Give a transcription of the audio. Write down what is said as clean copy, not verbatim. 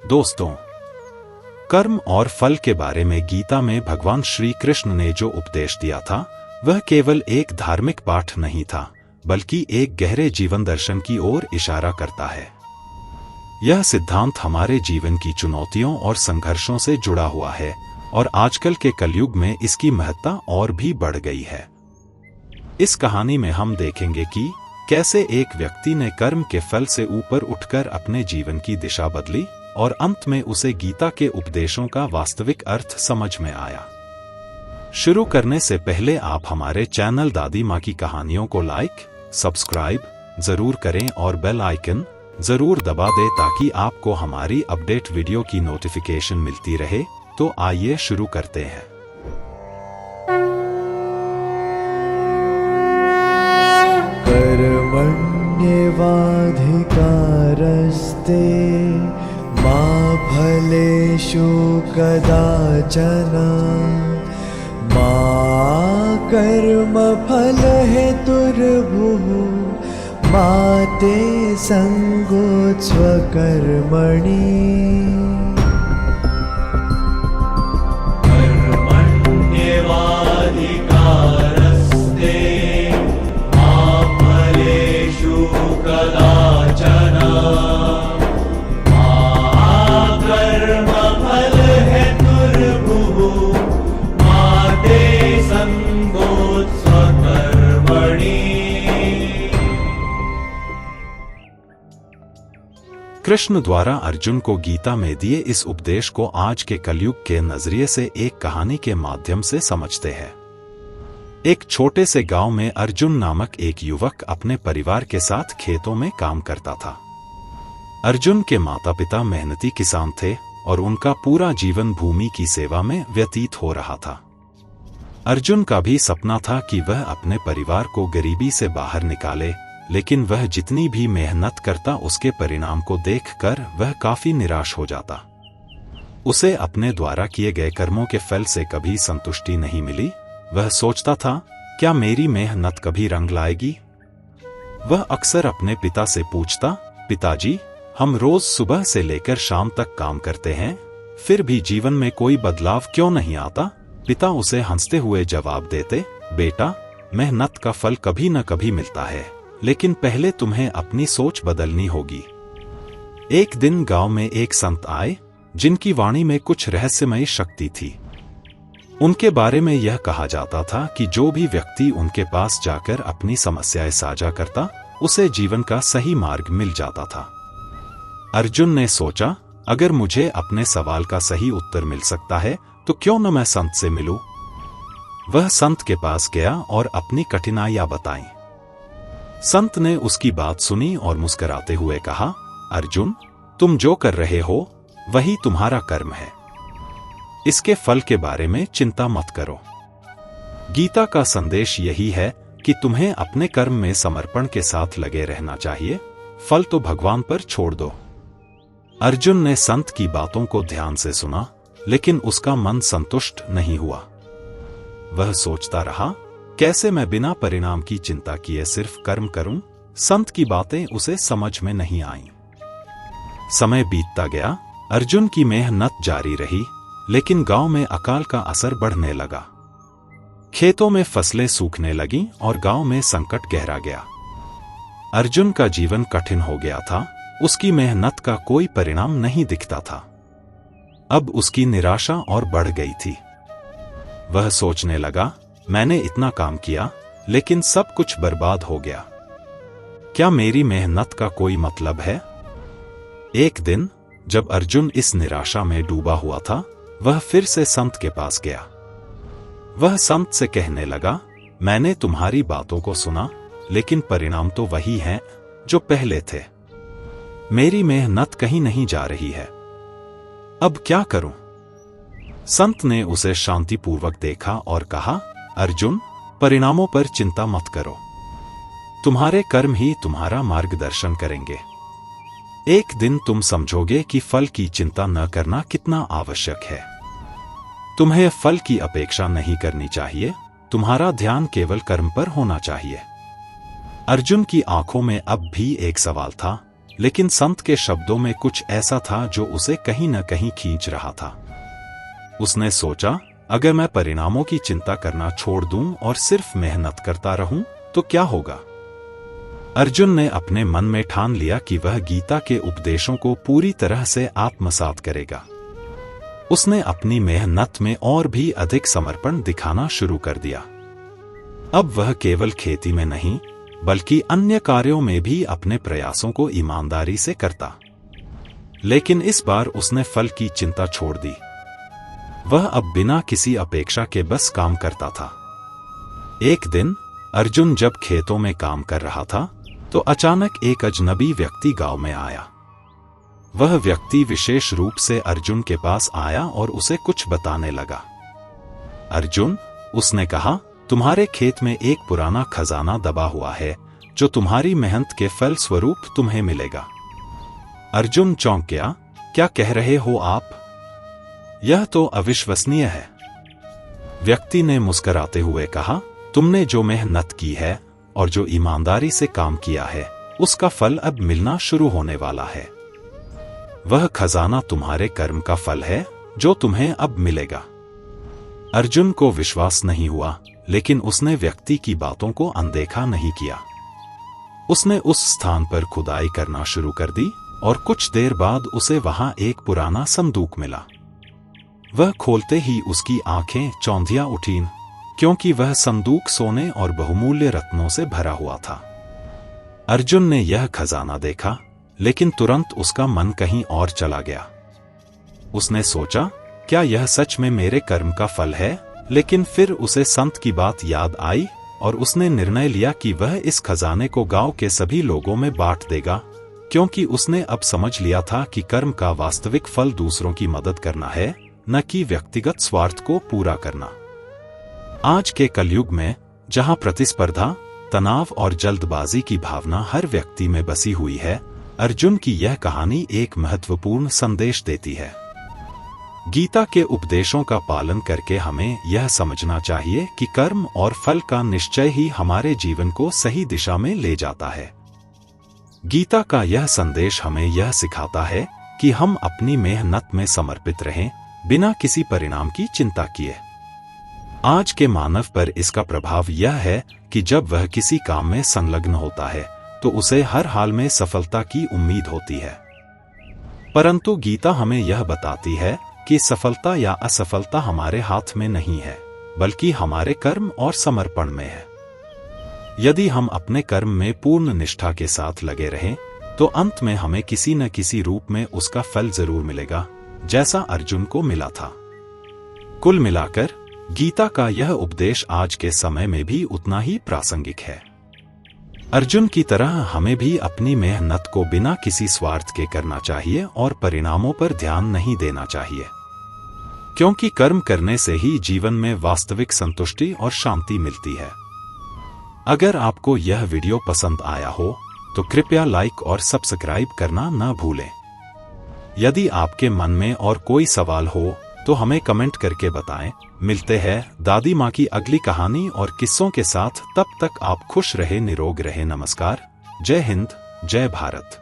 दोस्तों, कर्म और फल के बारे में गीता में भगवान श्री कृष्ण ने जो उपदेश दिया था वह केवल एक धार्मिक पाठ नहीं था, बल्कि एक गहरे जीवन दर्शन की ओर इशारा करता है। यह सिद्धांत हमारे जीवन की चुनौतियों और संघर्षों से जुड़ा हुआ है और आजकल के कलयुग में इसकी महत्ता और भी बढ़ गई है। इस कहानी में हम देखेंगे कि कैसे एक व्यक्ति ने कर्म के फल से ऊपर उठकर अपने जीवन की दिशा बदली और अंत में उसे गीता के उपदेशों का वास्तविक अर्थ समझ में आया। शुरू करने से पहले आप हमारे चैनल दादी माँ की कहानियों को लाइक, सब्सक्राइब जरूर करें और बेल आइकन जरूर दबा दें ताकि आपको हमारी अपडेट वीडियो की नोटिफिकेशन मिलती रहे। तो आइए शुरू करते हैं। कर्मण्येवाधिकारस्ते मा फलेषु कदाचन मा कर्मफलहेतुर्भुः मा ते सङ्गोत्स्वकर्मणि। कृष्ण द्वारा अर्जुन को गीता में दिए इस उपदेश को आज के कलयुग के नजरिए से एक कहानी के माध्यम से समझते हैं। एक छोटे से गांव में अर्जुन नामक एक युवक अपने परिवार के साथ खेतों में काम करता था। अर्जुन के माता पिता मेहनती किसान थे और उनका पूरा जीवन भूमि की सेवा में व्यतीत हो रहा था। अर्जुन का भी सपना था कि वह अपने परिवार को गरीबी से बाहर निकाले, लेकिन वह जितनी भी मेहनत करता उसके परिणाम को देखकर वह काफी निराश हो जाता। उसे अपने द्वारा किए गए कर्मों के फल से कभी संतुष्टि नहीं मिली। वह सोचता था, क्या मेरी मेहनत कभी रंग लाएगी? वह अक्सर अपने पिता से पूछता, पिताजी, हम रोज सुबह से लेकर शाम तक काम करते हैं, फिर भी जीवन में कोई बदलाव क्यों नहीं आता? पिता उसे हंसते हुए जवाब देते, बेटा, मेहनत का फल कभी न कभी मिलता है, लेकिन पहले तुम्हें अपनी सोच बदलनी होगी। एक दिन गांव में एक संत आए जिनकी वाणी में कुछ रहस्यमयी शक्ति थी। उनके बारे में यह कहा जाता था कि जो भी व्यक्ति उनके पास जाकर अपनी समस्याएं साझा करता उसे जीवन का सही मार्ग मिल जाता था। अर्जुन ने सोचा, अगर मुझे अपने सवाल का सही उत्तर मिल सकता है तो क्यों न मैं संत से मिलूं। वह संत के पास गया और अपनी कठिनाइयां बताईं। संत ने उसकी बात सुनी और मुस्कुराते हुए कहा, अर्जुन, तुम जो कर रहे हो वही तुम्हारा कर्म है, इसके फल के बारे में चिंता मत करो। गीता का संदेश यही है कि तुम्हें अपने कर्म में समर्पण के साथ लगे रहना चाहिए, फल तो भगवान पर छोड़ दो। अर्जुन ने संत की बातों को ध्यान से सुना, लेकिन उसका मन संतुष्ट नहीं हुआ। वह सोचता रहा, कैसे मैं बिना परिणाम की चिंता किए सिर्फ कर्म करूं? संत की बातें उसे समझ में नहीं आईं। समय बीतता गया, अर्जुन की मेहनत जारी रही, लेकिन गांव में अकाल का असर बढ़ने लगा। खेतों में फसलें सूखने लगीं और गांव में संकट गहरा गया। अर्जुन का जीवन कठिन हो गया था, उसकी मेहनत का कोई परिणाम नहीं दिखता था। अब उसकी निराशा और बढ़ गई थी। वह सोचने लगा, मैंने इतना काम किया लेकिन सब कुछ बर्बाद हो गया। क्या मेरी मेहनत का कोई मतलब है? एक दिन जब अर्जुन इस निराशा में डूबा हुआ था, वह फिर से संत के पास गया। वह संत से कहने लगा, मैंने तुम्हारी बातों को सुना, लेकिन परिणाम तो वही हैं जो पहले थे। मेरी मेहनत कहीं नहीं जा रही है, अब क्या करूं? संत ने उसे शांतिपूर्वक देखा और कहा, अर्जुन, परिणामों पर चिंता मत करो, तुम्हारे कर्म ही तुम्हारा मार्गदर्शन करेंगे। एक दिन तुम समझोगे कि फल की चिंता न करना कितना आवश्यक है। तुम्हें फल की अपेक्षा नहीं करनी चाहिए, तुम्हारा ध्यान केवल कर्म पर होना चाहिए। अर्जुन की आंखों में अब भी एक सवाल था, लेकिन संत के शब्दों में कुछ ऐसा था जो उसे कहीं न कहीं खींच रहा था। उसने सोचा, अगर मैं परिणामों की चिंता करना छोड़ दूं और सिर्फ मेहनत करता रहूं तो क्या होगा। अर्जुन ने अपने मन में ठान लिया कि वह गीता के उपदेशों को पूरी तरह से आत्मसात करेगा। उसने अपनी मेहनत में और भी अधिक समर्पण दिखाना शुरू कर दिया। अब वह केवल खेती में नहीं बल्कि अन्य कार्यों में भी अपने प्रयासों को ईमानदारी से करता। लेकिन इस बार उसने फल की चिंता छोड़ दी। वह अब बिना किसी अपेक्षा के बस काम करता था। एक दिन अर्जुन जब खेतों में काम कर रहा था तो अचानक एक अजनबी व्यक्ति गांव में आया। वह व्यक्ति विशेष रूप से अर्जुन के पास आया और उसे कुछ बताने लगा। अर्जुन, उसने कहा, तुम्हारे खेत में एक पुराना खजाना दबा हुआ है जो तुम्हारी मेहनत के फल स्वरूप तुम्हें मिलेगा। अर्जुन चौंक गया, क्या कह रहे हो आप? यह तो अविश्वसनीय है। व्यक्ति ने मुस्कुराते हुए कहा, तुमने जो मेहनत की है और जो ईमानदारी से काम किया है उसका फल अब मिलना शुरू होने वाला है। वह खजाना तुम्हारे कर्म का फल है जो तुम्हें अब मिलेगा। अर्जुन को विश्वास नहीं हुआ, लेकिन उसने व्यक्ति की बातों को अनदेखा नहीं किया। उसने उस स्थान पर खुदाई करना शुरू कर दी और कुछ देर बाद उसे वहां एक पुराना संदूक मिला। वह खोलते ही उसकी आंखें चौंधिया उठीं, क्योंकि वह संदूक सोने और बहुमूल्य रत्नों से भरा हुआ था। अर्जुन ने यह खजाना देखा, लेकिन तुरंत उसका मन कहीं और चला गया। उसने सोचा, क्या यह सच में मेरे कर्म का फल है? लेकिन फिर उसे संत की बात याद आई और उसने निर्णय लिया कि वह इस खजाने को गांव के सभी लोगों में बांट देगा, क्योंकि उसने अब समझ लिया था कि कर्म का वास्तविक फल दूसरों की मदद करना है, न कि व्यक्तिगत स्वार्थ को पूरा करना। आज के कलयुग में, जहां प्रतिस्पर्धा, तनाव और जल्दबाजी की भावना हर व्यक्ति में बसी हुई है, अर्जुन की यह कहानी एक महत्वपूर्ण संदेश देती है। गीता के उपदेशों का पालन करके हमें यह समझना चाहिए कि कर्म और फल का निश्चय ही हमारे जीवन को सही दिशा में ले जाता है। गीता का यह संदेश हमें यह सिखाता है कि हम अपनी मेहनत में समर्पित रहें, बिना किसी परिणाम की चिंता किए। आज के मानव पर इसका प्रभाव यह है कि जब वह किसी काम में संलग्न होता है तो उसे हर हाल में सफलता की उम्मीद होती है। परंतु गीता हमें यह बताती है कि सफलता या असफलता हमारे हाथ में नहीं है, बल्कि हमारे कर्म और समर्पण में है। यदि हम अपने कर्म में पूर्ण निष्ठा के साथ लगे रहें, तो अंत में हमें किसी न किसी रूप में उसका फल जरूर मिलेगा, जैसा अर्जुन को मिला था। कुल मिलाकर गीता का यह उपदेश आज के समय में भी उतना ही प्रासंगिक है। अर्जुन की तरह हमें भी अपनी मेहनत को बिना किसी स्वार्थ के करना चाहिए और परिणामों पर ध्यान नहीं देना चाहिए, क्योंकि कर्म करने से ही जीवन में वास्तविक संतुष्टि और शांति मिलती है। अगर आपको यह वीडियो पसंद आया हो तो कृपया लाइक और सब्सक्राइब करना न भूलें। यदि आपके मन में और कोई सवाल हो तो हमें कमेंट करके बताएं। मिलते हैं दादी माँ की अगली कहानी और किस्सों के साथ। तब तक आप खुश रहे, निरोग रहे। नमस्कार। जय हिंद, जय भारत।